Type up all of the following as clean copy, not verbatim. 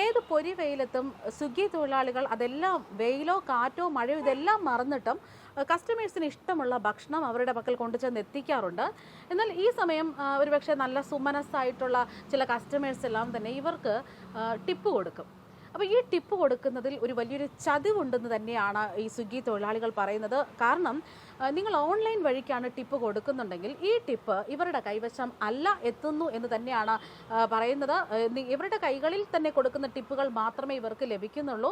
ഏത് പൊരി വെയിലത്തും സ്വിഗ്ഗി തൊഴിലാളികൾ അതെല്ലാം വെയിലോ കാറ്റോ മഴയോ ഇതെല്ലാം മറന്നിട്ടും കസ്റ്റമേഴ്സിന് ഇഷ്ടമുള്ള ഭക്ഷണം അവരുടെ പക്കൽ കൊണ്ടുചെന്ന് എത്തിക്കാറുണ്ട്. എന്നാൽ ഈ സമയം ഒരുപക്ഷെ നല്ല സുമനസ്സായിട്ടുള്ള ചില കസ്റ്റമേഴ്സ് എല്ലാം തന്നെ ഇവർക്ക് ടിപ്പ് കൊടുക്കും. അപ്പോൾ ഈ ടിപ്പ് കൊടുക്കുന്നതിൽ ഒരു വലിയൊരു ചതിവുണ്ടെന്ന് തന്നെയാണ് ഈ സ്വിഗ്ഗി തൊഴിലാളികൾ പറയുന്നത്. കാരണം നിങ്ങൾ ഓൺലൈൻ വഴിക്കാണ് ടിപ്പ് കൊടുക്കുന്നുണ്ടെങ്കിൽ ഈ ടിപ്പ് ഇവരുടെ കൈവശം അല്ല എത്തുന്നു എന്ന് തന്നെയാണ് പറയുന്നത്. ഇവരുടെ കൈകളിൽ തന്നെ കൊടുക്കുന്ന ടിപ്പുകൾ മാത്രമേ ഇവർക്ക് ലഭിക്കുന്നുള്ളൂ.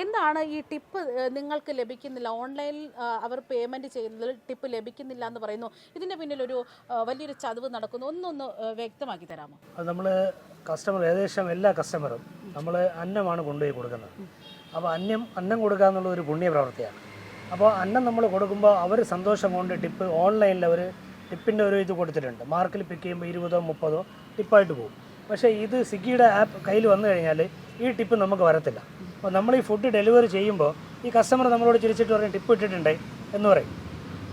എന്താണ് ഈ ടിപ്പ് നിങ്ങൾക്ക് ലഭിക്കുന്നില്ല, ഓൺലൈനിൽ അവർ പേയ്മെൻറ്റ് ചെയ്യുന്നതിൽ ടിപ്പ് ലഭിക്കുന്നില്ല എന്ന് പറയുന്നു? ഇതിൻ്റെ പിന്നിലൊരു വലിയൊരു ചതിവ് നടക്കുന്നു. ഒന്നൊന്ന് വ്യക്തമാക്കി തരാമോ? അത് നമ്മൾ കസ്റ്റമർ ഏകദേശം എല്ലാ കസ്റ്റമറും നമ്മൾ അന്നമാണ് കൊണ്ടുപോയി കൊടുക്കുന്നത്. അപ്പോൾ അന്നം കൊടുക്കുക എന്നുള്ളത് ഒരു പുണ്യപ്രവൃത്തിയാണ്. അപ്പോൾ അന്നം നമ്മൾ കൊടുക്കുമ്പോൾ അവർ സന്തോഷം കൊണ്ട് ടിപ്പ് ഓൺലൈനിൽ അവർ ടിപ്പിൻ്റെ ഒരു ഇത് കൊടുത്തിട്ടുണ്ട്. മാർക്കിൽ പിക്ക് ചെയ്യുമ്പോൾ 20 30 ടിപ്പായിട്ട് പോകും. പക്ഷേ ഇത് സ്വിഗ്ഗിയുടെ ആപ്പ് കയ്യിൽ വന്നു കഴിഞ്ഞാൽ ഈ ടിപ്പ് നമുക്ക് വരത്തില്ല. അപ്പോൾ നമ്മൾ ഈ ഫുഡ് ഡെലിവറി ചെയ്യുമ്പോൾ ഈ കസ്റ്റമർ നമ്മളോട് ചിരിച്ചിട്ട് പറയും ടിപ്പ് ഇട്ടിട്ടുണ്ടേ എന്ന് പറയും.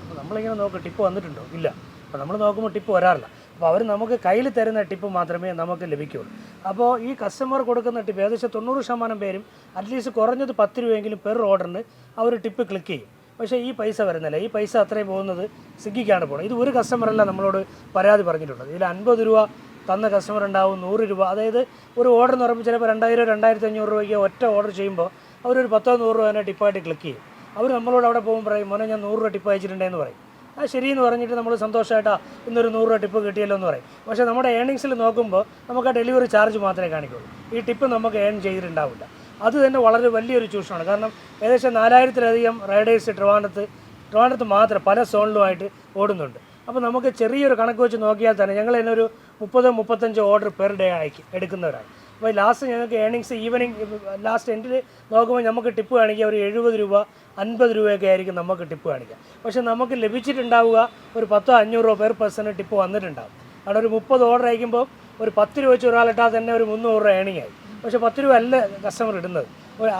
അപ്പോൾ നമ്മളിങ്ങനെ നോക്കും ടിപ്പ് വന്നിട്ടുണ്ടോ, ഇല്ല. അപ്പോൾ നമ്മൾ നോക്കുമ്പോൾ ടിപ്പ് വരാറില്ല. അപ്പോൾ അവർ നമുക്ക് കയ്യിൽ തരുന്ന ടിപ്പ് മാത്രമേ നമുക്ക് ലഭിക്കുകയുള്ളൂ. അപ്പോൾ ഈ കസ്റ്റമർ കൊടുക്കുന്ന ടിപ്പ് ഏകദേശം 90% പേരും അറ്റ്ലീസ്റ്റ് കുറഞ്ഞത് 10 രൂപയെങ്കിലും പെർ ഓർഡറിന് അവർ ടിപ്പ് ക്ലിക്ക് ചെയ്യും. പക്ഷേ ഈ പൈസ വരുന്നില്ല. ഈ പൈസ അത്രയും പോകുന്നത് സ്വിഗ്ഗിക്കാണ് പോകുന്നത്. ഇത് ഒരു കസ്റ്റമറല്ല നമ്മളോട് പരാതി പറഞ്ഞിട്ടുള്ളത്. ഇതിൽ 50 രൂപ തന്ന കസ്റ്റമർ ഉണ്ടാവും, 100 രൂപ. അതായത് ഒരു ഓർഡർ എന്ന് പറയുമ്പോൾ ചിലപ്പോൾ 2000 2500 രൂപയ്ക്ക് ഒറ്റ ഓർഡർ ചെയ്യുമ്പോൾ അവരൊരു 10 100 രൂപ തന്നെ ടിപ്പായിട്ട് ക്ലിക്ക് ചെയ്യും. അവർ നമ്മളോട് അവിടെ പോകുമ്പോൾ പറയും, മോനെ ഞാൻ 100 രൂപ ടിപ്പ് അയച്ചിട്ടുണ്ടെന്ന് പറയും. ആ ശരിയെന്ന് പറഞ്ഞിട്ട് നമ്മൾ സന്തോഷമായിട്ടാണ് ഇന്നൊരു 100 രൂപ ടിപ്പ് കിട്ടിയല്ലോ എന്ന് പറയും. പക്ഷേ നമ്മുടെ ഏണിങ്സിൽ നോക്കുമ്പോൾ നമുക്ക് ആ ഡെലിവറി ചാർജ് മാത്രമേ കാണിക്കുള്ളൂ. ഈ ടിപ്പ് നമുക്ക് ഏൺ ചെയ്തിട്ടുണ്ടാവില്ല. അത് തന്നെ വളരെ വലിയൊരു ചൂഷണമാണ്. കാരണം ഏകദേശം 4000-ലധികം റൈഡേഴ്സ് ട്രിവാൻഡ്രത്ത് മാത്രം പല സോണിലുമായിട്ട് ഓടുന്നുണ്ട്. അപ്പോൾ നമുക്ക് ചെറിയൊരു കണക്ക് വെച്ച് നോക്കിയാൽ തന്നെ ഞങ്ങൾ തന്നെ ഒരു 30-35 ഓർഡർ പെർ ഡേ എടുക്കുന്നവരാണ്. അപ്പോൾ ലാസ്റ്റ് ഞങ്ങൾക്ക് ഏണിങ്സ് ഈവനിങ് ലാസ്റ്റ് എൻഡിൽ നോക്കുമ്പോൾ നമുക്ക് ടിപ്പ് കാണിക്കുക ഒരു 70 രൂപ 50 രൂപയൊക്കെ ആയിരിക്കും നമുക്ക് ടിപ്പ് കാണിക്കുക. പക്ഷേ നമുക്ക് ലഭിച്ചിട്ടുണ്ടാവുക ഒരു 10-500 രൂപ പെർ പേഴ്സണ് ടിപ്പ് വന്നിട്ടുണ്ടാകും. അവിടെ ഒരു 30 ഓർഡർ അയക്കുമ്പോൾ ഒരു 10 രൂപ വെച്ച് ഒരാളിട്ടാൽ തന്നെ ഒരു 300 രൂപ ഏണിങ് ആയി. പക്ഷേ 10 രൂപ അല്ല കസ്റ്റമർ ഇടുന്നത്.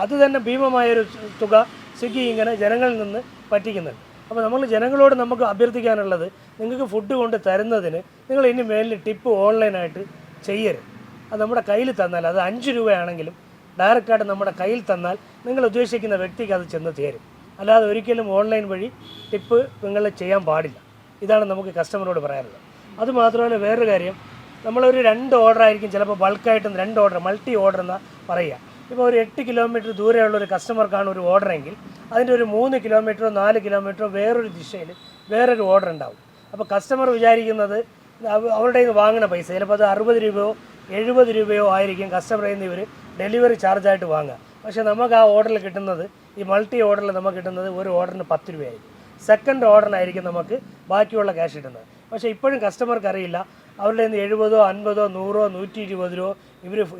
അത് തന്നെ ഭീമമായൊരു തുക സ്വിഗ്ഗി ഇങ്ങനെ ജനങ്ങളിൽ നിന്ന് പറ്റിക്കുന്നുണ്ട്. അപ്പോൾ നമ്മൾ ജനങ്ങളോട് നമുക്ക് അഭ്യർത്ഥിക്കാനുള്ളത്, നിങ്ങൾക്ക് ഫുഡ് കൊണ്ട് തരുന്നതിന് നിങ്ങൾ ഇനി മേലിൽ ടിപ്പ് ഓൺലൈനായിട്ട് ചെയ്യരുത്. അത് നമ്മുടെ കയ്യിൽ തന്നാൽ, അത് 5 രൂപയാണെങ്കിലും ഡയറക്റ്റായിട്ട് നമ്മുടെ കയ്യിൽ തന്നാൽ നിങ്ങൾ ഉദ്ദേശിക്കുന്ന വ്യക്തിക്ക് അത് ചെന്ന് ചേരും. അല്ലാതെ ഒരിക്കലും ഓൺലൈൻ വഴി ടിപ്പ് നിങ്ങൾ ചെയ്യാൻ പാടില്ല. ഇതാണ് നമുക്ക് കസ്റ്റമറോട് പറയാനുള്ളത്. അതുമാത്രമല്ല വേറൊരു കാര്യം, നമ്മളൊരു 2 ഓർഡർ ആയിരിക്കും ചിലപ്പോൾ ബൾക്കായിട്ടും 2 ഓർഡർ മൾട്ടി ഓർഡർ എന്ന് പറയുക. ഇപ്പോൾ ഒരു 8 കിലോമീറ്റർ ദൂരെയുള്ള ഒരു കസ്റ്റമർക്കാണ് ഒരു ഓർഡറെങ്കിൽ അതിൻ്റെ ഒരു 3 കിലോമീറ്ററോ 4 കിലോമീറ്ററോ വേറൊരു ദിശയിൽ വേറൊരു ഓർഡർ ഉണ്ടാവും. അപ്പോൾ കസ്റ്റമർ വിചാരിക്കുന്നത് അവരുടെ നിന്ന് വാങ്ങുന്ന പൈസ ചിലപ്പോൾ അത് 60 രൂപയോ 70 രൂപയോ ആയിരിക്കും കസ്റ്റമറിൽ നിന്ന് ഇവർ ഡെലിവറി ചാർജായിട്ട് വാങ്ങുക. പക്ഷേ നമുക്ക് ആ ഓർഡറിൽ കിട്ടുന്നത്, ഈ മൾട്ടി ഓർഡറിൽ നമുക്ക് കിട്ടുന്നത് ഒരു ഓർഡറിന് 10 രൂപയായിരിക്കും. സെക്കൻഡ് ഓർഡറിനായിരിക്കും നമുക്ക് ബാക്കിയുള്ള ക്യാഷ് കിട്ടുന്നത്. പക്ഷേ ഇപ്പോഴും കസ്റ്റമർക്ക് അറിയില്ല അവരുടെ നിന്ന് 70 50 100 120 രൂപ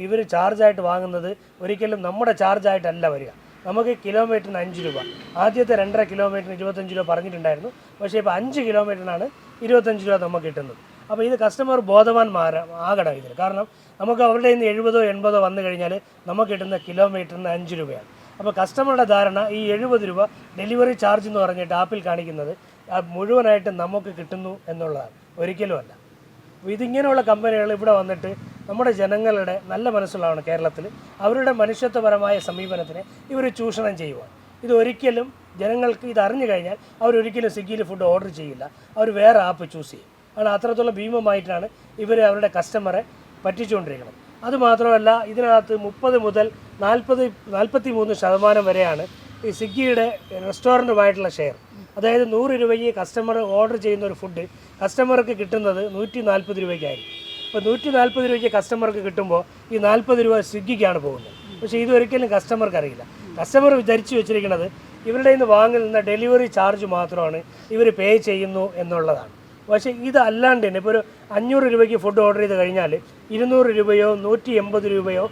ഇവർ ചാർജായിട്ട് വാങ്ങുന്നത് ഒരിക്കലും നമ്മുടെ ചാർജായിട്ടല്ല വരിക. നമുക്ക് കിലോമീറ്ററിന് 5 രൂപ. ആദ്യത്തെ 2.5 കിലോമീറ്ററിന് 25 രൂപ പറഞ്ഞിട്ടുണ്ടായിരുന്നു. പക്ഷേ ഇപ്പോൾ 5 കിലോമീറ്ററിനാണ് 25 രൂപ നമുക്ക് കിട്ടുന്നത്. അപ്പോൾ ഇത് കസ്റ്റമർ ബോധവാന്മാരാകണം ഇതിൽ. കാരണം നമുക്ക് അവരുടെ നിന്ന് 70 80 വന്നു കഴിഞ്ഞാൽ നമുക്ക് കിട്ടുന്ന കിലോമീറ്ററിന് 5 രൂപയാണ്. അപ്പോൾ കസ്റ്റമറുടെ ധാരണ ഈ 70 രൂപ ഡെലിവറി ചാർജ് എന്ന് പറഞ്ഞിട്ട് ആപ്പിൽ കാണിക്കുന്നത് മുഴുവനായിട്ട് നമുക്ക് കിട്ടുന്നു എന്നുള്ളതാണ്. ഒരിക്കലും അല്ല. ഇതിങ്ങനെയുള്ള കമ്പനികൾ ഇവിടെ വന്നിട്ട് നമ്മുടെ ജനങ്ങളുടെ നല്ല മനസ്സുള്ളതാണ് കേരളത്തിൽ, അവരുടെ മനുഷ്യത്വപരമായ സമീപനത്തിനെ ഇവർ ചൂഷണം ചെയ്യുവാണ്. ഇതൊരിക്കലും ജനങ്ങൾക്ക് ഇത് അറിഞ്ഞു കഴിഞ്ഞാൽ അവരൊരിക്കലും സ്വിഗ്ഗിയിൽ ഫുഡ് ഓർഡർ ചെയ്യില്ല. അവർ വേറെ ആപ്പ് ചൂസ് ചെയ്യും. ആണ് അത്രത്തോളം ഭീമമായിട്ടാണ് ഇവർ അവരുടെ കസ്റ്റമറെ പറ്റിച്ചുകൊണ്ടിരിക്കുന്നത്. അതുമാത്രമല്ല ഇതിനകത്ത് 30 മുതൽ 43% വരെയാണ് ഈ സ്വിഗ്ഗിയുടെ റെസ്റ്റോറൻറ്റുമായിട്ടുള്ള ഷെയർ. അതായത് 100 രൂപയ്ക്ക് കസ്റ്റമർ ഓർഡർ ചെയ്യുന്ന ഒരു ഫുഡ് കസ്റ്റമർക്ക് കിട്ടുന്നത് 140 രൂപയ്ക്കായിരിക്കും. അപ്പോൾ 140 രൂപയ്ക്ക് കസ്റ്റമർക്ക് കിട്ടുമ്പോൾ ഈ 40 രൂപ സ്വിഗ്ഗിക്കാണ് പോകുന്നത്. പക്ഷേ ഇതൊരിക്കലും കസ്റ്റമർക്ക് അറിയില്ല. കസ്റ്റമർ ധരിച്ചു വെച്ചിരിക്കുന്നത് ഇവരുടെ നിന്ന് വാങ്ങുന്ന ഡെലിവറി ചാർജ് മാത്രമാണ് ഇവർ പേ ചെയ്യുന്നു എന്നുള്ളതാണ്. പക്ഷേ ഇതല്ലാണ്ട് തന്നെ ഇപ്പോൾ ഒരു 500 രൂപയ്ക്ക് ഫുഡ് ഓർഡർ ചെയ്ത് കഴിഞ്ഞാൽ 200 രൂപയോ 180 രൂപയോ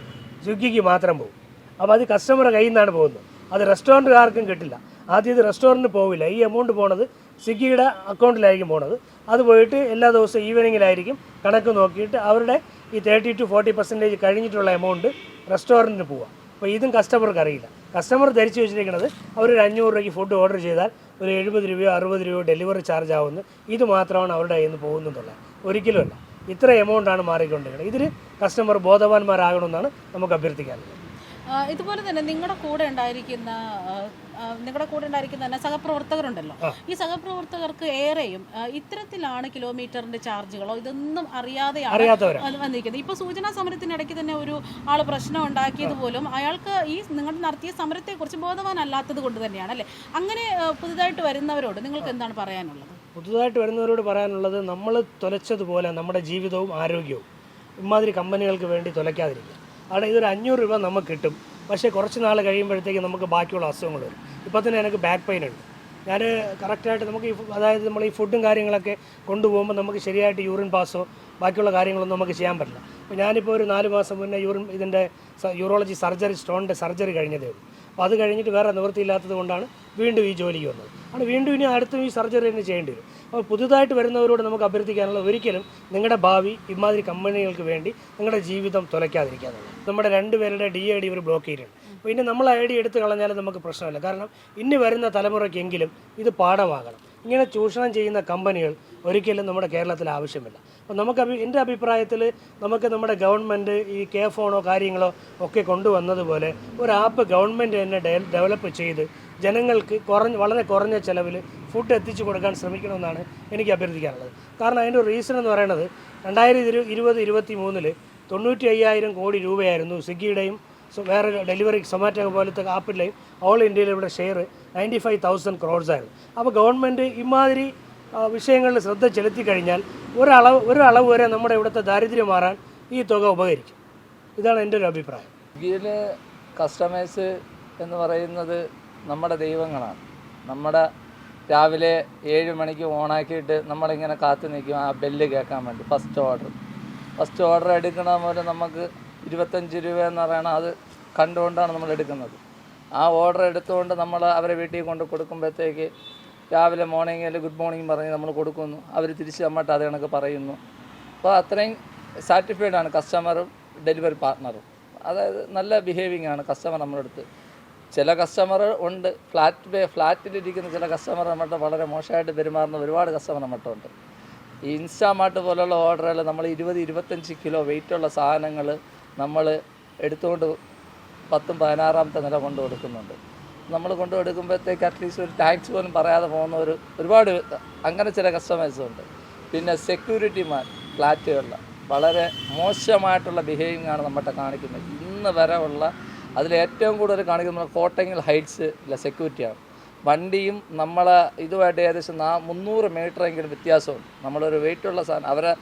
സ്വിഗ്ഗിക്ക് മാത്രം പോകും. അപ്പോൾ അത് കസ്റ്റമറുടെ കയ്യിൽ നിന്നാണ് പോകുന്നത്. അത് റെസ്റ്റോറൻറ്റുകാർക്കും കിട്ടില്ല. ആദ്യം ഇത് റെസ്റ്റോറൻറ്റിന് പോവില്ല. ഈ എമൗണ്ട് പോണത് സ്വിഗ്ഗിയുടെ അക്കൗണ്ടിലായിരിക്കും പോണത്. അത് പോയിട്ട് എല്ലാ ദിവസവും ഈവനിങ്ങിലായിരിക്കും കണക്ക് നോക്കിയിട്ട് അവരുടെ ഈ 30 to 40% കഴിഞ്ഞിട്ടുള്ള എമൗണ്ട് റെസ്റ്റോറൻറ്റിന് പോവുക. അപ്പോൾ ഇതും കസ്റ്റമർക്ക് അറിയില്ല. കസ്റ്റമർ ധരിച്ചു വെച്ചിരിക്കുന്നത് അവരൊരു 500 രൂപയ്ക്ക് ഫുഡ് ഓർഡർ ചെയ്താൽ ഒരു 70 രൂപയോ 60 രൂപയോ ഡെലിവറി ചാർജ് ആവുന്നു. ഇത് മാത്രമാണ് അവരുടെ കയ്യിൽ നിന്ന് പോകുന്നതുള്ളത്. ഒരിക്കലുമല്ല. ഇത്ര എമൗണ്ടാണ് മാറിക്കൊണ്ടിരിക്കുന്നത്. ഇതിൽ കസ്റ്റമർ ബോധവാന്മാരാകണമെന്നാണ് നമുക്ക് അഭ്യർത്ഥിക്കാനുള്ളത്. ഇതുപോലെ തന്നെ നിങ്ങളുടെ കൂടെ ഉണ്ടായിരിക്കുന്ന തന്നെ സഹപ്രവർത്തകരുണ്ടല്ലോ. ഈ സഹപ്രവർത്തകർക്ക് ഏറെയും ഇത്തരത്തിലാണ് കിലോമീറ്ററിന്റെ ചാർജുകളോ ഇതൊന്നും അറിയാതെയാണ് വന്നിരിക്കുന്നത്. ഇപ്പൊ സൂചനാ സമരത്തിനിടയ്ക്ക് തന്നെ ഒരു ആള് പ്രശ്നം ഉണ്ടാക്കിയത് പോലും അയാൾക്ക് ഈ നിങ്ങൾ നടത്തിയ സമരത്തെ കുറിച്ച് ബോധവാനല്ലാത്തത് കൊണ്ട് തന്നെയാണ് അല്ലേ? അങ്ങനെ പുതുതായിട്ട് വരുന്നവരോട് നിങ്ങൾക്ക് എന്താണ് പറയാനുള്ളത്? പുതുതായിട്ട് വരുന്നവരോട് പറയാനുള്ളത്, നമ്മൾ തുലച്ചതുപോലെ നമ്മുടെ ജീവിതവും ആരോഗ്യവും ഇമാതിരി കമ്പനികൾക്ക് വേണ്ടി തുലയ്ക്കാതിരിക്കുക. അവിടെ ഇതൊരു 500 രൂപ നമുക്ക് കിട്ടും, പക്ഷേ കുറച്ച് നാൾ കഴിയുമ്പോഴത്തേക്ക് നമുക്ക് ബാക്കിയുള്ള അസുഖങ്ങൾ വരും. ഇപ്പോൾ തന്നെ എനിക്ക് ബാക്ക് പെയിൻ ഉണ്ട്. ഞാൻ കറക്റ്റായിട്ട് നമുക്ക് അതായത് നമ്മൾ ഈ ഫുഡും കാര്യങ്ങളൊക്കെ കൊണ്ടുപോകുമ്പോൾ നമുക്ക് ശരിയായിട്ട് യൂറിൻ പാസോ ബാക്കിയുള്ള കാര്യങ്ങളൊന്നും നമുക്ക് ചെയ്യാൻ പറ്റില്ല. അപ്പോൾ ഞാനിപ്പോൾ ഒരു 4 മാസം മുന്നേ ഇതിൻ്റെ യൂറോളജി സർജറി, സ്റ്റോണിൻ്റെ സർജറി കഴിഞ്ഞതേ ഉള്ളൂ. അപ്പോൾ അത് കഴിഞ്ഞിട്ട് വേറെ നിവൃത്തിയില്ലാത്തത് കൊണ്ടാണ് വീണ്ടും ഈ ജോലിക്ക് വന്നത്. ആണ് വീണ്ടും ഇനി അടുത്തും ഈ സർജറി തന്നെ ചെയ്യേണ്ടി വരും. അപ്പോൾ പുതുതായിട്ട് വരുന്നവരോട് നമുക്ക് അഭ്യർത്ഥിക്കാനുള്ള, ഒരിക്കലും നിങ്ങളുടെ ഭാവി ഇമാതിരി കമ്പനികൾക്ക് വേണ്ടി നിങ്ങളുടെ ജീവിതം തുലയ്ക്കാതിരിക്കാന്നുള്ളത്. നമ്മുടെ 2 പേരുടെ DID ഇവർ ബ്ലോക്ക് ചെയ്തിട്ടുണ്ട്. അപ്പോൾ ഇനി നമ്മൾ ID എടുത്ത് കളഞ്ഞാലും നമുക്ക് പ്രശ്നമില്ല. കാരണം ഇനി വരുന്ന തലമുറയ്ക്കെങ്കിലും ഇത് പാഠമാകണം. ഇങ്ങനെ ചൂഷണം ചെയ്യുന്ന കമ്പനികൾ ഒരിക്കലും നമ്മുടെ കേരളത്തിൽ ആവശ്യമില്ല. അപ്പോൾ നമുക്ക് എൻ്റെ അഭിപ്രായത്തിൽ നമുക്ക് നമ്മുടെ ഗവൺമെൻറ് ഈ ഫോണോ കാര്യങ്ങളോ ഒക്കെ കൊണ്ടുവന്നതുപോലെ ഒരു ആപ്പ് ഗവൺമെൻറ് തന്നെ ഡെവലപ്പ് ചെയ്ത് ജനങ്ങൾക്ക് വളരെ കുറഞ്ഞ ചിലവിൽ ഫുഡ് എത്തിച്ചു കൊടുക്കാൻ ശ്രമിക്കണമെന്നാണ് എനിക്ക് അഭ്യർത്ഥിക്കാനുള്ളത്. കാരണം അതിൻ്റെ ഒരു റീസൺ എന്ന് പറയുന്നത് 2020-23 95,000 കോടി രൂപയായിരുന്നു സ്വിഗ്ഗിയുടെയും വേറെ ഡെലിവറി സൊമാറ്റോ പോലത്തെ ആപ്പിലെയും ഓൾ ഇന്ത്യയിൽ ഇവിടെ ഷെയർ 95,000 crores ആയിരുന്നു. അപ്പോൾ ഗവൺമെൻറ് ഇമാതിരി വിഷയങ്ങളിൽ ശ്രദ്ധ ചെലുത്തി കഴിഞ്ഞാൽ ഒരളവ് വരെ നമ്മുടെ ഇവിടുത്തെ ദാരിദ്ര്യം മാറാൻ ഈ തുക ഉപകരിക്കും. ഇതാണ് എൻ്റെ ഒരു അഭിപ്രായം. സ്വിഗ്ഗിയിൽ കസ്റ്റമേഴ്സ് എന്ന് പറയുന്നത് നമ്മുടെ ദൈവങ്ങളാണ്. നമ്മുടെ രാവിലെ 7 മണിക്ക് ഓണാക്കിയിട്ട് നമ്മളിങ്ങനെ കാത്തു നിൽക്കും ആ ബെല്ല് കേൾക്കാൻ വേണ്ടി. ഫസ്റ്റ് ഓർഡർ എടുക്കണ പോലെ നമുക്ക് 25 രൂപ എന്ന് പറയണം, അത് കണ്ടുകൊണ്ടാണ് നമ്മൾ എടുക്കുന്നത്. ആ ഓർഡർ എടുത്തുകൊണ്ട് നമ്മൾ അവരെ വീട്ടിൽ കൊണ്ട് കൊടുക്കുമ്പോഴത്തേക്ക് രാവിലെ മോർണിംഗിൽ ഗുഡ് മോർണിംഗ് പറഞ്ഞ് നമ്മൾ കൊടുക്കുന്നു. അവർ തിരിച്ച് നമ്മട്ട് അത് കണക്ക് പറയുന്നു. അപ്പോൾ അത്രയും സാറ്റിസ്ഫൈഡ് ആണ് കസ്റ്റമറും ഡെലിവറി പാർട്ട്ണറും. അതായത് നല്ല ബിഹേവിങ് ആണ് കസ്റ്റമർ നമ്മുടെ അടുത്ത്. ചില കസ്റ്റമർ ഉണ്ട്, ഫ്ലാറ്റിലിരിക്കുന്ന ചില കസ്റ്റമർ നമ്മട്ട് വളരെ മോശമായിട്ട് പെരുമാറുന്ന ഒരുപാട് കസ്റ്റമർ നമ്മട്ടുണ്ട്. ഈ ഇൻസ്റ്റാമാർട്ട് പോലുള്ള ഓർഡറുകൾ നമ്മൾ 20-25 കിലോ വെയിറ്റുള്ള സാധനങ്ങൾ നമ്മൾ എടുത്തുകൊണ്ട് 10th 16th നില കൊണ്ട് കൊടുക്കുന്നുണ്ട്. നമ്മൾ കൊണ്ട് കൊടുക്കുമ്പോഴത്തേക്ക് അറ്റ്ലീസ്റ്റ് ഒരു ടാക്സ് പോലും പറയാതെ പോകുന്ന ഒരുപാട് അങ്ങനെ ചില കസ്റ്റമേഴ്സും ഉണ്ട്. പിന്നെ സെക്യൂരിറ്റിമാർ ഫ്ലാറ്റുകളിൽ വളരെ മോശമായിട്ടുള്ള ബിഹേവിങ് ആണ് നമ്മട്ടെ കാണിക്കുന്നത്. ഇന്ന് വരെ ഉള്ള അതിലേറ്റവും കൂടുതൽ കാണിക്കുന്നത് കോട്ടങ്ങൽ ഹൈറ്റ്സിലെ സെക്യൂരിറ്റിയാണ്. വണ്ടിയും നമ്മളെ ഇതുമായിട്ട് ഏകദേശം 300 മീറ്ററെങ്കിലും വ്യത്യാസമുണ്ട്. നമ്മളൊരു വെയിറ്റുള്ള സാധനം അവരെ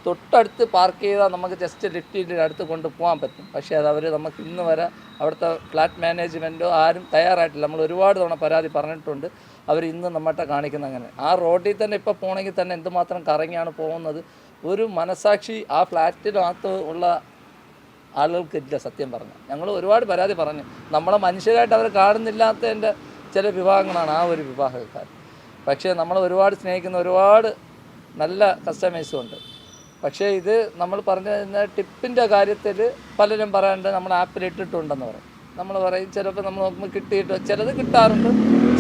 തൊട്ടടുത്ത് പാർക്ക് ചെയ്താൽ നമുക്ക് ജസ്റ്റ് ലിഫ്റ്റിൻ്റെ അടുത്ത് കൊണ്ടുപോകാൻ പറ്റും. പക്ഷേ അത് അവർ നമുക്ക് ഇന്ന് വരെ അവിടുത്തെ ഫ്ലാറ്റ് മാനേജ്മെൻറ്റോ ആരും തയ്യാറായിട്ടില്ല. നമ്മൾ ഒരുപാട് തവണ പരാതി പറഞ്ഞിട്ടുണ്ട്. അവർ ഇന്ന് നമ്മട്ടെ കാണിക്കുന്ന അങ്ങനെ. ആ റോഡിൽ തന്നെ ഇപ്പോൾ പോകണമെങ്കിൽ തന്നെ എന്തുമാത്രം കറങ്ങിയാണ് പോകുന്നത്. ഒരു മനസാക്ഷി ആ ഫ്ലാറ്റിനകത്ത് ഉള്ള ആളുകൾക്കില്ല. സത്യം പറഞ്ഞു ഞങ്ങൾ ഒരുപാട് പരാതി പറഞ്ഞു. നമ്മളെ മനുഷ്യരായിട്ട് അവർ കാണുന്നില്ലാത്തതിൻ്റെ ചില വിഭാഗങ്ങളാണ് ആ ഒരു വിഭാഗക്കാർ. പക്ഷേ നമ്മൾ ഒരുപാട് സ്നേഹിക്കുന്ന ഒരുപാട് നല്ല കസ്റ്റമേഴ്സും ഉണ്ട്. പക്ഷേ ഇത് നമ്മൾ പറഞ്ഞ ടിപ്പിൻ്റെ കാര്യത്തിൽ പലരും പറയാണ്ട് നമ്മൾ ആപ്പിൽ ഇട്ടിട്ടുണ്ടെന്ന് പറയും. നമ്മൾ പറയും ചിലപ്പോൾ നമ്മൾ നോക്കുമ്പോൾ കിട്ടിയിട്ട് ചിലത് കിട്ടാറുണ്ട്,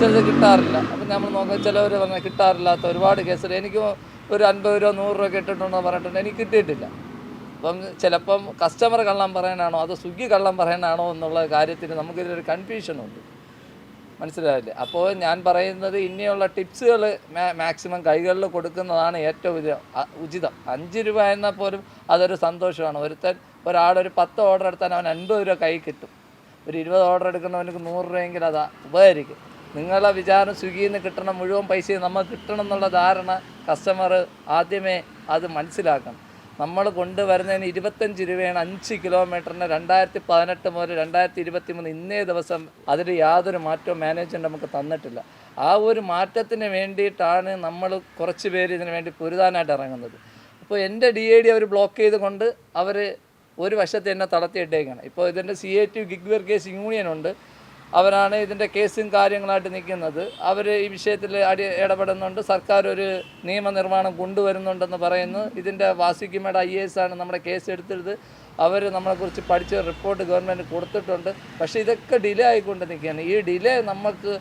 ചിലത് കിട്ടാറില്ല. അപ്പം നമ്മൾ നോക്കുമ്പോൾ ചിലവർ പറഞ്ഞാൽ കിട്ടാറില്ലാത്ത ഒരുപാട് കേസുകൾ. എനിക്ക് ഒരു 50 രൂപ 100 രൂപ കിട്ടിയിട്ടുണ്ടെന്ന് പറഞ്ഞിട്ടുണ്ട്, എനിക്ക് കിട്ടിയിട്ടില്ല. അപ്പം ചിലപ്പം കസ്റ്റമർ കള്ളം പറയാനാണോ അതോ സ്വിഗ്ഗി കള്ളം പറയാനാണോ എന്നുള്ള കാര്യത്തിൽ നമുക്കിതിലൊരു കൺഫ്യൂഷനുണ്ട്. മനസ്സിലായില്ലേ? അപ്പോൾ ഞാൻ പറയുന്നത് ഇനിയുള്ള ടിപ്സുകൾ മാക്സിമം കൈകളിൽ കൊടുക്കുന്നതാണ് ഏറ്റവും ഉചിതം. 5 രൂപ എന്നാൽ പോലും അതൊരു സന്തോഷമാണ്. ഒരാളൊരു 10 ഓർഡർ എടുത്താൽ അവൻ 50 രൂപ കൈ കിട്ടും. ഒരു 20 ഓർഡർ എടുക്കുന്നവനക്ക് 100 രൂപയെങ്കിൽ അത് ഉപകരിക്കും. നിങ്ങളെ വിചാരം സ്വിഗ്ഗിയിൽ നിന്ന് കിട്ടണ മുഴുവൻ പൈസയും നമുക്ക് കിട്ടണം എന്നുള്ള ധാരണ കസ്റ്റമർ ആദ്യമേ അത് മനസ്സിലാക്കണം. നമ്മൾ കൊണ്ടുവരുന്നതിന് 25 രൂപയാണ് 5 കിലോമീറ്ററിന്. 2018 മുതൽ 2023 ഇന്നേ ദിവസം അതിൽ യാതൊരു മാറ്റവും മാനേജ്മെൻറ്റ് നമുക്ക് തന്നിട്ടില്ല. ആ ഒരു മാറ്റത്തിന് വേണ്ടിയിട്ടാണ് നമ്മൾ കുറച്ച് പേര് ഇതിന് വേണ്ടി പൊരുതാനായിട്ട് ഇറങ്ങുന്നത്. അപ്പോൾ എൻ്റെ DID അവർ ബ്ലോക്ക് ചെയ്തുകൊണ്ട് അവർ ഒരു വശത്ത് എന്നെ തളർത്തിയിട്ടേക്കാണ്. ഇപ്പോൾ ഇതിൻ്റെ CATU ഗിഗ് വർക്കേഴ്സ് യൂണിയൻ ഉണ്ട്, അവരാണ് ഇതിൻ്റെ കേസും കാര്യങ്ങളായിട്ട് നിൽക്കുന്നത്. അവർ ഈ വിഷയത്തിൽ ഇടപെടുന്നുണ്ട്. സർക്കാർ ഒരു നിയമനിർമ്മാണം കൊണ്ടുവരുന്നുണ്ടെന്ന് പറയുന്നു. ഇതിൻ്റെ വാസിക്കുമേട് IAS ആണ് നമ്മുടെ കേസ് എടുത്തത്. അവർ നമ്മളെക്കുറിച്ച് പഠിച്ച റിപ്പോർട്ട് ഗവൺമെൻറ് കൊടുത്തിട്ടുണ്ട്. പക്ഷേ ഇതൊക്കെ ഡിലേ ആയിക്കൊണ്ട് നിൽക്കുകയാണ്. ഈ ഡിലേ നമുക്ക്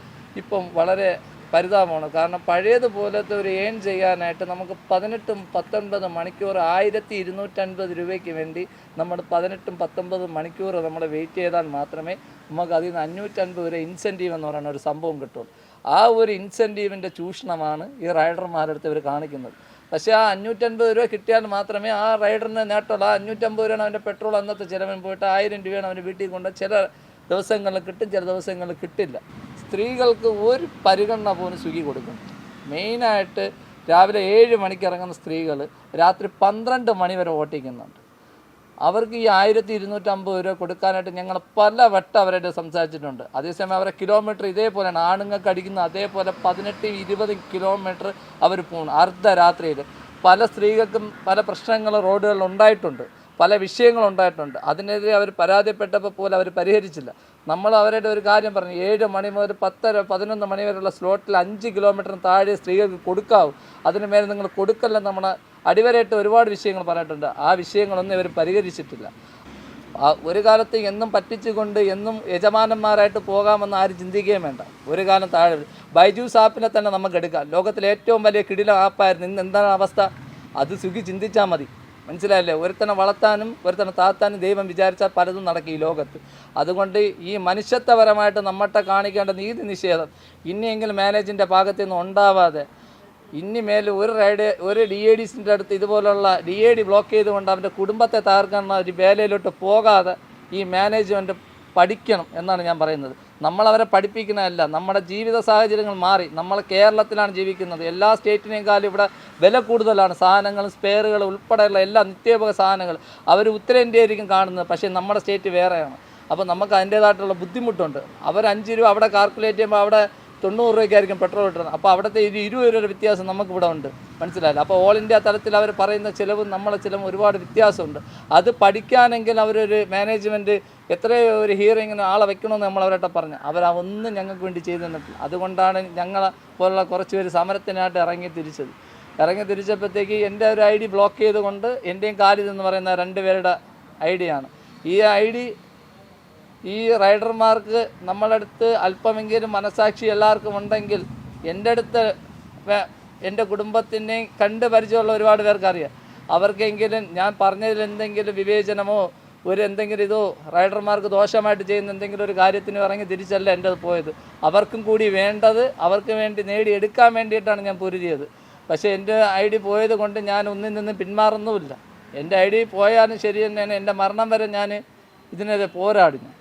ഇപ്പം വളരെ പരിതാപമാണ്. കാരണം പഴയതുപോലത്തെ ഒരു ഏൺ ചെയ്യാനായിട്ട് നമുക്ക് 18-19 മണിക്കൂർ 1250 രൂപയ്ക്ക് വേണ്ടി നമ്മൾ 18-19 മണിക്കൂർ നമ്മൾ വെയിറ്റ് ചെയ്താൽ മാത്രമേ നമുക്ക് അതിൽ നിന്ന് 550 രൂപ ഇൻസെൻറ്റീവ് എന്ന് പറയുന്ന ഒരു സംഭവം കിട്ടുള്ളൂ. ആ ഒരു ഇൻസെൻറ്റീവിൻ്റെ ചൂഷണമാണ് ഈ റൈഡർമാരുടെ അടുത്ത് ഇവർ കാണിക്കുന്നത്. പക്ഷേ ആ 550 രൂപ കിട്ടിയാൽ മാത്രമേ ആ റൈഡറിന് നേട്ടമുള്ളൂ. ആ 550 രൂപയാണ് അവൻ്റെ പെട്രോൾ അന്നത്തെ ചിലവിന് പോയിട്ട് 1000 രൂപയാണ് അവൻ്റെ വീട്ടിൽ കൊണ്ട് ചില ദിവസങ്ങളിൽ കിട്ടും, ചില ദിവസങ്ങളിൽ കിട്ടില്ല. സ്ത്രീകൾക്ക് ഒരു പരിഗണന പോലും സ്വിഗ്ഗി കൊടുക്കുന്നു. മെയിനായിട്ട് രാവിലെ 7 മണിക്ക് ഇറങ്ങുന്ന സ്ത്രീകൾ രാത്രി 12 മണി വരെ ഓട്ടിക്കുന്നുണ്ട്. അവർക്ക് ഈ 1250 രൂപ കൊടുക്കാനായിട്ട് ഞങ്ങൾ പല വട്ടം അവരായിട്ട് സംസാരിച്ചിട്ടുണ്ട്. അതേസമയം അവരെ കിലോമീറ്റർ ഇതേപോലെയാണ്, ആണുങ്ങൾക്ക് അടിക്കുന്ന അതേപോലെ 18-20 കിലോമീറ്റർ അവർ പോകുന്നു അർദ്ധരാത്രിയിൽ. പല സ്ത്രീകൾക്കും പല പ്രശ്നങ്ങൾ റോഡുകളിൽ ഉണ്ടായിട്ടുണ്ട്, പല വിഷയങ്ങളുണ്ടായിട്ടുണ്ട്. അതിനെതിരെ അവർ പരാതിപ്പെട്ടപ്പോൾ പോലും അവർ പരിഹരിച്ചില്ല. നമ്മൾ അവരുടെ ഒരു കാര്യം പറഞ്ഞു, 7 മണി മുതൽ 10-11 മണി വരെയുള്ള സ്ലോട്ടിൽ 5 കിലോമീറ്ററിന് താഴെ സ്ത്രീകൾക്ക് കൊടുക്കാവൂ, അതിന് മേലെ നിങ്ങൾ കൊടുക്കല്ലെന്ന് നമ്മൾ അടിവരയിട്ട് ഒരുപാട് വിഷയങ്ങൾ പറഞ്ഞിട്ടുണ്ട്. ആ വിഷയങ്ങളൊന്നും ഇവർ പരിഹരിച്ചിട്ടില്ല. ഒരു കാലത്ത് എന്നും പറ്റിച്ചുകൊണ്ട് എന്നും യജമാനന്മാരായിട്ട് പോകാമെന്ന് ആരും ചിന്തിക്കുകയും വേണ്ട. ഒരു കാലം താഴെ ബൈജൂസ് ആപ്പിനെ തന്നെ നമുക്ക് എടുക്കാം. ലോകത്തിലെ ഏറ്റവും വലിയ കിടിലം ആപ്പായിരുന്നു. ഇന്ന് എന്താണ് അവസ്ഥ? അത് സ്വിഗ്ഗി ചിന്തിച്ചാൽ മതി. മനസ്സിലായില്ലേ? ഒരുത്തനെ വളർത്താനും ഒരുത്തനെ താത്താനും ദൈവം വിചാരിച്ചാൽ പലതും നടക്കും ഈ ലോകത്ത്. അതുകൊണ്ട് ഈ മനുഷ്യത്വപരമായിട്ട് നമ്മട്ടെ കാണിക്കേണ്ട നീതി നിഷേധം ഇനിയെങ്കിലും മാനേജിൻ്റെ ഭാഗത്തു നിന്ന് ഉണ്ടാവാതെ, ഇനി മേലെ ഒരു DADസിൻ്റെ അടുത്ത് ഇതുപോലുള്ള DAD ബ്ലോക്ക് ചെയ്തുകൊണ്ട് അവൻ്റെ കുടുംബത്തെ തകർക്കുന്ന ഒരു വേലയിലോട്ട് പോകാതെ ഈ മാനേജ്മെൻറ്റ് പഠിക്കണം എന്നാണ് ഞാൻ പറയുന്നത്. നമ്മളവരെ പഠിപ്പിക്കുന്നതല്ല, നമ്മുടെ ജീവിത സാഹചര്യങ്ങൾ മാറി. നമ്മൾ കേരളത്തിലാണ് ജീവിക്കുന്നത്. എല്ലാ സ്റ്റേറ്റിനേക്കാളും ഇവിടെ വില കൂടുതലാണ്. സാധനങ്ങളും സ്പെയറുകൾ ഉൾപ്പെടെയുള്ള എല്ലാ നിത്യോപയോഗ സാധനങ്ങൾ അവർ ഉത്തരേന്ത്യയായിരിക്കും കാണുന്നത്, പക്ഷേ നമ്മുടെ സ്റ്റേറ്റ് വേറെയാണ്. അപ്പോൾ നമുക്ക് അതിൻ്റേതായിട്ടുള്ള ബുദ്ധിമുട്ടുണ്ട്. അവർ 5 രൂപ അവിടെ കാൽക്കുലേറ്റ് ചെയ്യുമ്പോൾ അവിടെ 90 രൂപയ്ക്കായിരിക്കും പെട്രോൾ കിട്ടുന്നത്. അപ്പോൾ അവിടുത്തെ 20 രൂപയുടെ വ്യത്യാസം നമുക്കിവിടെ ഉണ്ട്. മനസ്സിലായില്ല? അപ്പോൾ ഓൾ ഇന്ത്യ തലത്തിൽ അവർ പറയുന്ന ചിലവും നമ്മളെ ചിലവും ഒരുപാട് വ്യത്യാസമുണ്ട്. അത് പഠിക്കാനെങ്കിൽ അവരൊരു മാനേജ്മെൻറ്റ് എത്രയോ ഒരു ഹിയറിങ്ങിന് ആളെ വെക്കണമെന്ന് നമ്മളവരായിട്ട് പറഞ്ഞു. അവരൊന്നും ഞങ്ങൾക്ക് വേണ്ടി ചെയ്തു തന്നിട്ടില്ല. അതുകൊണ്ടാണ് ഞങ്ങളെ പോലുള്ള കുറച്ച് പേര് സമരത്തിനായിട്ട് ഇറങ്ങി തിരിച്ചപ്പോഴത്തേക്ക് എൻ്റെ ഒരു ID ബ്ലോക്ക് ചെയ്തുകൊണ്ട് എൻ്റെയും ഖാലിദ് എന്ന് പറയുന്ന 2 പേരുടെ ID ആണ്. ഈ ID ഈ റൈഡർമാർക്ക് നമ്മളടുത്ത് അല്പമെങ്കിലും മനസാക്ഷി എല്ലാവർക്കും ഉണ്ടെങ്കിൽ, എൻ്റെ അടുത്ത് എൻ്റെ കുടുംബത്തിനെയും കണ്ട് പരിചയമുള്ള ഒരുപാട് പേർക്ക് അറിയാം. അവർക്കെങ്കിലും ഞാൻ പറഞ്ഞതിൽ എന്തെങ്കിലും വിവേചനമോ എന്തെങ്കിലും ഇതോ റൈഡർമാർക്ക് ദോഷമായിട്ട് ചെയ്യുന്ന എന്തെങ്കിലും ഒരു കാര്യത്തിന് ഇറങ്ങി തിരിച്ചല്ല എൻ്റെ പോയത്. അവർക്കും കൂടി വേണ്ടത് അവർക്ക് വേണ്ടി നേടിയെടുക്കാൻ വേണ്ടിയിട്ടാണ് ഞാൻ പൊരുതിയത്. പക്ഷേ എൻ്റെ ID പോയത് കൊണ്ട് ഞാൻ ഒന്നിൽ നിന്ന് പിന്മാറുന്നുമില്ല. എൻ്റെ ID പോയാലും ശരി തന്നെയാണ്. എൻ്റെ മരണം വരെ ഞാൻ ഇതിനെതിരെ പോരാടുന്നു.